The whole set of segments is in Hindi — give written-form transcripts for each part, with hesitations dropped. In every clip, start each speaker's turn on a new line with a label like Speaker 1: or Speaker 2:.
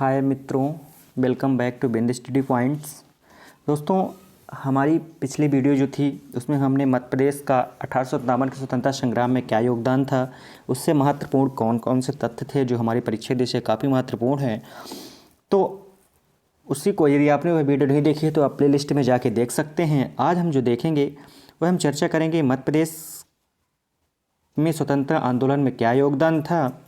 Speaker 1: हाय मित्रों, वेलकम बैक टू बिंद स्टडी पॉइंट्स। दोस्तों, हमारी पिछली वीडियो जो थी उसमें हमने मध्य प्रदेश का 1857 के स्वतंत्रता संग्राम में क्या योगदान था, उससे महत्वपूर्ण कौन कौन से तथ्य थे जो हमारी परीक्षा दृष्टि से काफ़ी महत्वपूर्ण हैं। तो उसी को यदि आपने वह वीडियो नहीं देखी है तो आप प्ले लिस्ट में जाके देख सकते हैं। आज हम जो देखेंगे वह हम चर्चा करेंगे मध्य प्रदेश में स्वतंत्रता आंदोलन में क्या योगदान था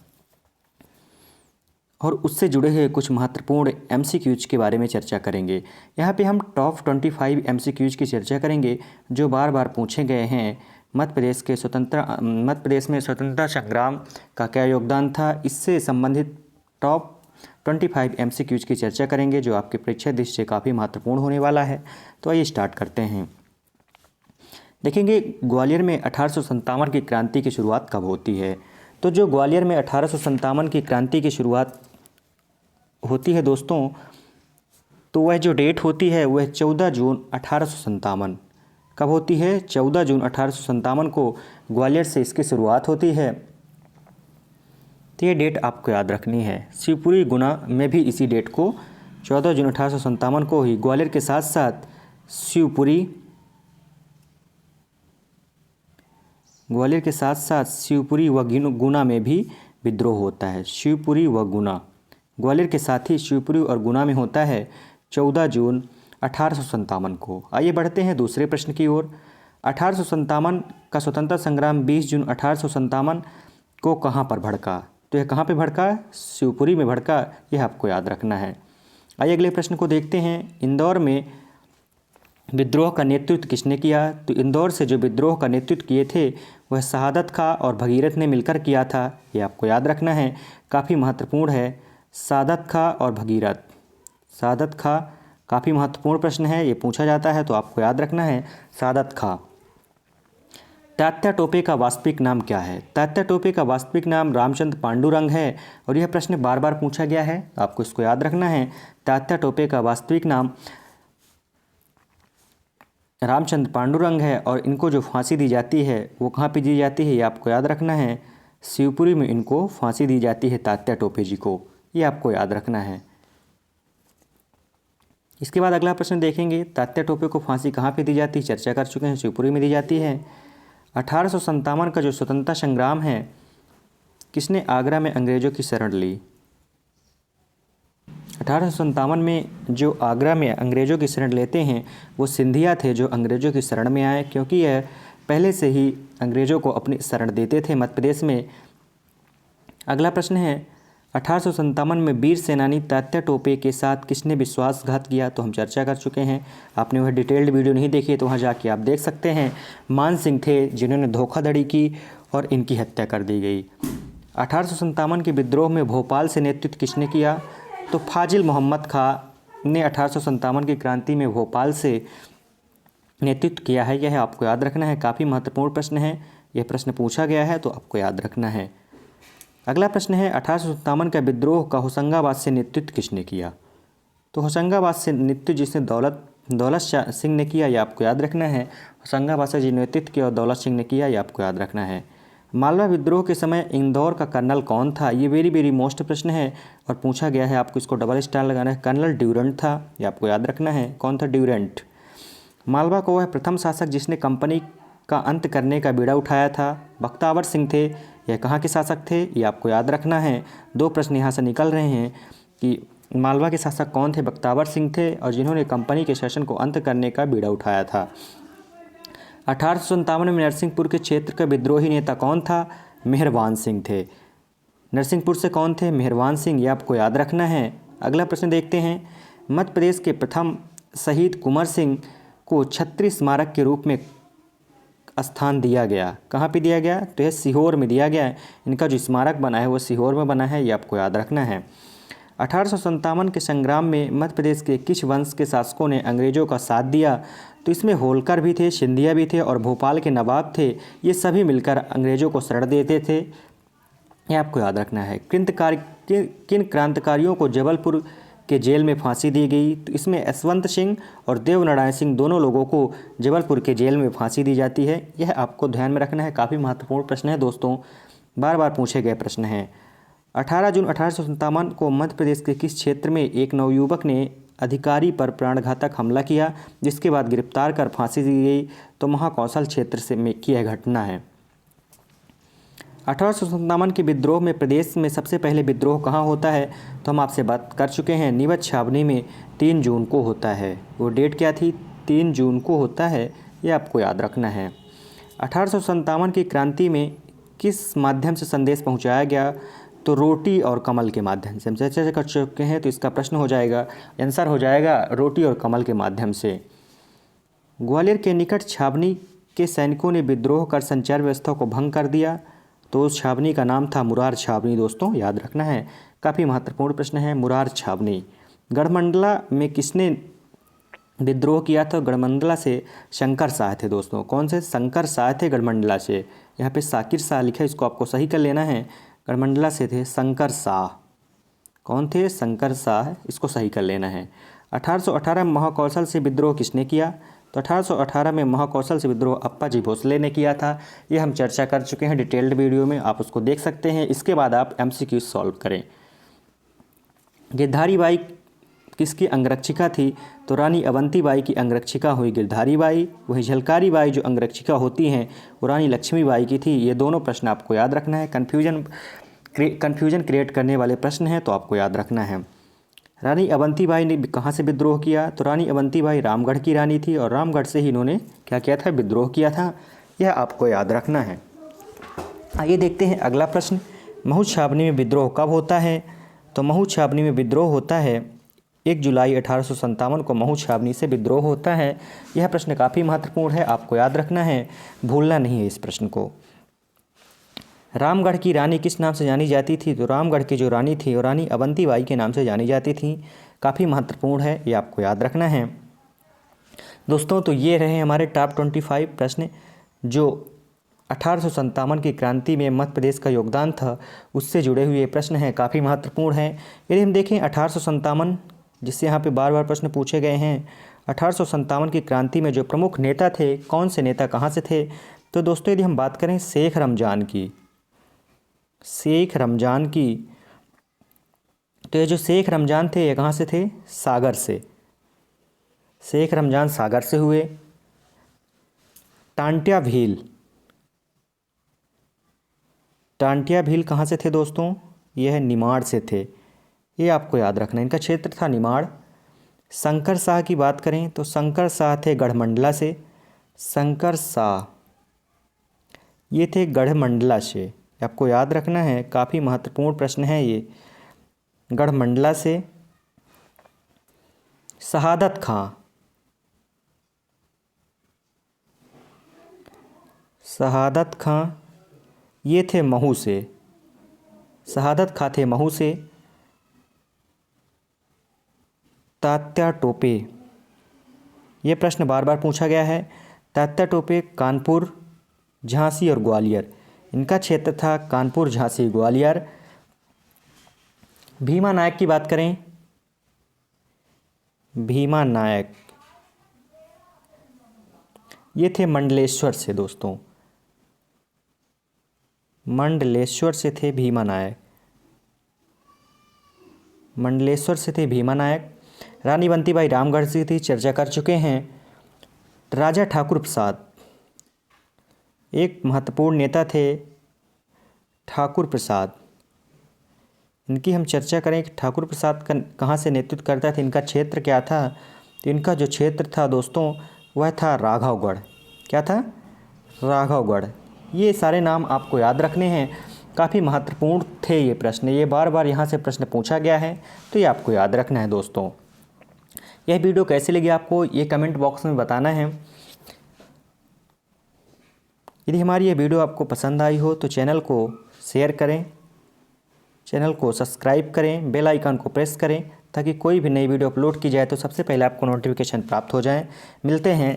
Speaker 1: और उससे जुड़े हुए कुछ महत्वपूर्ण एमसीक्यूज के बारे में चर्चा करेंगे। यहाँ पे हम टॉप 25 एमसीक्यूज की चर्चा करेंगे जो बार बार पूछे गए हैं। मध्य प्रदेश में स्वतंत्रता संग्राम का क्या योगदान था, इससे संबंधित टॉप 25 एमसीक्यूज की चर्चा करेंगे जो आपके परीक्षा दृष्टि से काफ़ी महत्वपूर्ण होने वाला है। तो आइए स्टार्ट करते हैं। देखेंगे ग्वालियर में 1857 की क्रांति की शुरुआत कब होती है। तो जो ग्वालियर में 1857 की क्रांति की शुरुआत होती है दोस्तों, तो वह जो डेट होती है वह 14 जून 1857 कब होती है। 14 जून 1857 को ग्वालियर से इसकी शुरुआत होती है। तो ये डेट आपको याद रखनी है। शिवपुरी गुना में भी इसी डेट को 14 जून 1857 को ही ग्वालियर के साथ साथ शिवपुरी व गुना में भी विद्रोह होता है। शिवपुरी व गुना, ग्वालियर के साथ ही शिवपुरी और गुना में होता है 14 जून 1857 को। आइए बढ़ते हैं दूसरे प्रश्न की ओर। 1857 का स्वतंत्रता संग्राम 20 जून 1857 को कहाँ पर भड़का। तो यह कहाँ पे भड़का, शिवपुरी में भड़का, यह आपको याद रखना है। आइए अगले प्रश्न को देखते हैं। इंदौर में विद्रोह का नेतृत्व किसने किया। तो इंदौर से जो विद्रोह का नेतृत्व किए थे वह शहादत खां और भगीरथ ने मिलकर किया था। ये आपको याद रखना है, काफ़ी महत्वपूर्ण है। शहादत खां और भगीरथ, शहादत खां काफ़ी महत्वपूर्ण प्रश्न है, ये पूछा जाता है तो आपको याद रखना है शहादत खां। तात्या टोपे का वास्तविक नाम क्या है। तात्या टोपे का वास्तविक नाम रामचंद्र पांडुरंग है और यह प्रश्न बार बार पूछा गया है, आपको इसको याद रखना है। तात्या टोपे का वास्तविक नाम रामचंद्र पांडुरंग है और इनको जो फांसी दी जाती है वो कहाँ पे दी जाती है, ये आपको याद रखना है। शिवपुरी में इनको फांसी दी जाती है तात्या टोपे जी को, ये आपको याद रखना है। इसके बाद अगला प्रश्न देखेंगे। तात्या टोपे को फांसी कहाँ पे दी जाती है, चर्चा कर चुके हैं, शिवपुरी में दी जाती है। 1857 का जो स्वतंत्रता संग्राम है किसने आगरा में अंग्रेजों की शरण ली। 1857 में जो आगरा में अंग्रेज़ों की शरण लेते हैं वो सिंधिया थे जो अंग्रेज़ों की शरण में आए, क्योंकि यह पहले से ही अंग्रेज़ों को अपनी शरण देते थे मध्य प्रदेश में। अगला प्रश्न है 1857 में वीर सेनानी तात्या टोपे के साथ किसने विश्वासघात किया। तो हम चर्चा कर चुके हैं, आपने वह डिटेल्ड वीडियो नहीं देखी तो वहाँ जाके आप देख सकते हैं। मान सिंह थे जिन्होंने धोखाधड़ी की और इनकी हत्या कर दी गई। 1857 के विद्रोह में भोपाल से नेतृत्व किसने किया। तो फाजिल मोहम्मद खां ने 1857 की क्रांति में भोपाल से नेतृत्व किया है, यह आपको याद रखना है, काफ़ी महत्वपूर्ण प्रश्न है, यह प्रश्न पूछा गया है तो आपको याद रखना है। अगला प्रश्न है 1857 का विद्रोह का होशंगाबाद से नेतृत्व किसने किया। तो होशंगाबाद से नेतृत्व जिसने दौलत शाह सिंह ने किया, यह आपको याद रखना है। होशंगाबाद से जिस नेतृत्व किया और दौलत सिंह ने किया, यह आपको याद रखना है। मालवा विद्रोह के समय इंदौर का कर्नल कौन था। ये वेरी मोस्ट प्रश्न है और पूछा गया है, आपको इसको डबल स्टार लगाना है। कर्नल ड्यूरेंट था, ये आपको याद रखना है। कौन था, ड्यूरेंट। मालवा को वह प्रथम शासक जिसने कंपनी का अंत करने का बीड़ा उठाया था। बख्तावर सिंह थे, यह कहाँ के शासक थे, ये आपको याद रखना है। दो प्रश्न यहाँ से निकल रहे हैं कि मालवा के शासक कौन थे, बख्तावर सिंह थे, और जिन्होंने कंपनी के शासन को अंत करने का बीड़ा उठाया था। 1857 में नरसिंहपुर के क्षेत्र का विद्रोही नेता कौन था, मेहरबान सिंह थे। नरसिंहपुर से कौन थे, मेहरबान सिंह, ये आपको याद रखना है। अगला प्रश्न देखते हैं। मध्य प्रदेश के प्रथम शहीद कुंवर सिंह को क्षत्रिय स्मारक के रूप में स्थान दिया गया, कहाँ पे दिया गया, तो यह सीहोर में दिया गया है। इनका जो स्मारक बना है वो सीहोर में बना है, ये आपको याद रखना है। 1857 के संग्राम में मध्य प्रदेश के किस वंश के शासकों ने अंग्रेजों का साथ दिया। तो इसमें होलकर भी थे, सिंधिया भी थे और भोपाल के नवाब थे, ये सभी मिलकर अंग्रेजों को शरण देते थे, ये आपको याद रखना है। किन क्रांतिकारियों को जबलपुर के जेल में फांसी दी गई। तो इसमें यशवंत सिंह और देवनारायण सिंह दोनों लोगों को जबलपुर के जेल में फांसी दी जाती है, यह आपको ध्यान में रखना है, काफ़ी महत्वपूर्ण प्रश्न है दोस्तों, बार बार पूछे गए प्रश्न हैं। 18 जून 1857 को मध्य प्रदेश के किस क्षेत्र में एक नवयुवक ने अधिकारी पर प्राणघातक हमला किया, जिसके बाद गिरफ्तार कर फांसी दी गई? तो महाकौशल क्षेत्र से में की यह घटना है। 1857 के विद्रोह में प्रदेश में सबसे पहले विद्रोह कहाँ होता है? तो हम आपसे बात कर चुके हैं, नीमच छावनी में 3 जून को होता है। वो डेट क्या थी? 3 जून को होता है, ये आपको याद रखना है। 1857 की क्रांति में किस माध्यम से संदेश पहुंचाया गया? तो रोटी और कमल के माध्यम से। हम चर्चा कर चुके हैं, तो इसका प्रश्न हो जाएगा, आंसर हो जाएगा रोटी और कमल के माध्यम से। ग्वालियर के निकट छावनी के सैनिकों ने विद्रोह कर संचार व्यवस्था को भंग कर दिया, तो उस छावनी का नाम था मुरार छावनी। दोस्तों याद रखना है, काफ़ी महत्वपूर्ण प्रश्न है, मुरार छावनी। गढ़मंडला में किसने विद्रोह किया था? गढ़मंडला से शंकर शाह थे दोस्तों। कौन से? शंकर शाह थे गढ़मंडला से। यहाँ पे साकिर शाह लिखा है, इसको आपको सही कर लेना है। गढ़मंडला से थे शंकर शाह। कौन थे? शंकर शाह, इसको सही कर लेना है। 1818 में महाकौशल से विद्रोह किसने किया? तो 1818 में महाकौशल से विद्रोह अप्पा जी भोसले ने किया था। ये हम चर्चा कर चुके हैं डिटेल्ड वीडियो में, आप उसको देख सकते हैं। इसके बाद आप MCQ सॉल्व करें। गिरधारी बाई किसकी अंगरक्षिका थी? तो रानी अवंती बाई की अंगरक्षिका हुई गिरधारी बाई। वहीं झलकारी बाई जो अंगरक्षिका होती हैं वो रानी लक्ष्मी बाई की थी। ये दोनों प्रश्न आपको याद रखना है, कन्फ्यूजन क्रिएट करने वाले प्रश्न हैं, तो आपको याद रखना है। रानी अवंती बाई ने कहाँ से विद्रोह किया? तो रानी अवंती बाई रामगढ़ की रानी थी और रामगढ़ से ही इन्होंने क्या किया था? विद्रोह किया था। यह आपको याद रखना है। आइए देखते हैं अगला प्रश्न। महू छावनी में विद्रोह कब होता है? तो महू छावनी में विद्रोह होता है 1 जुलाई 1857 को महू छावनी से विद्रोह होता है। यह प्रश्न काफ़ी महत्वपूर्ण है, आपको याद रखना है, भूलना नहीं है इस प्रश्न को। रामगढ़ की रानी किस नाम से जानी जाती थी? तो रामगढ़ की जो रानी थी वो रानी अवंती बाई के नाम से जानी जाती थी। काफ़ी महत्वपूर्ण है, ये आपको याद रखना है दोस्तों। तो ये रहे हमारे टॉप 25 प्रश्न जो 1857 की क्रांति में मध्य प्रदेश का योगदान था उससे जुड़े हुए प्रश्न हैं, काफ़ी महत्वपूर्ण हैं। यदि हम देखें 1857, जिससे यहाँ पे बार बार प्रश्न पूछे गए हैं, 1857 की क्रांति में जो प्रमुख नेता थे, कौन से नेता कहाँ से थे? तो दोस्तों यदि हम बात करें शेख रमज़ान की, तो ये जो शेख रमज़ान थे ये कहाँ से थे? सागर से। शेख रमज़ान सागर से हुए। टांटिया भील कहाँ से थे दोस्तों? यह निमाड़ से थे। ये आपको याद रखना है, इनका क्षेत्र था निमाड़। शंकर शाह की बात करें तो शंकर शाह थे गढ़मंडला से। शंकर शाह ये थे गढ़मंडला से, आपको याद रखना है, काफ़ी महत्वपूर्ण प्रश्न है ये। गढ़मंडला से। शहादत खां ये थे महू से। शहादत खां थे महू से। तात्या टोपे, ये प्रश्न बार बार पूछा गया है। तात्या टोपे कानपुर, झांसी और ग्वालियर, इनका क्षेत्र था कानपुर, झांसी, ग्वालियर। भीमा नायक की बात करें, भीमा नायक ये थे मंडलेश्वर से दोस्तों। मंडलेश्वर से थे भीमा नायक। मंडलेश्वर से थे भीमा नायक। रानी बंतीबाई रामगढ़ से थी, चर्चा कर चुके हैं। राजा ठाकुर प्रसाद एक महत्वपूर्ण नेता थे, ठाकुर प्रसाद, इनकी हम चर्चा करें कि ठाकुर प्रसाद का कहाँ से नेतृत्व करता था, इनका क्षेत्र क्या था? तो इनका जो क्षेत्र था दोस्तों वह था राघवगढ़। क्या था? राघवगढ़। ये सारे नाम आपको याद रखने हैं, काफ़ी महत्वपूर्ण थे ये प्रश्न, ये बार बार यहाँ से प्रश्न पूछा गया है, तो ये आपको याद रखना है दोस्तों। यह वीडियो कैसी लगी आपको ये कमेंट बॉक्स में बताना है। यदि हमारी ये वीडियो आपको पसंद आई हो तो चैनल को शेयर करें, चैनल को सब्सक्राइब करें, बेल आइकन को प्रेस करें ताकि कोई भी नई वीडियो अपलोड की जाए तो सबसे पहले आपको नोटिफिकेशन प्राप्त हो जाए। मिलते हैं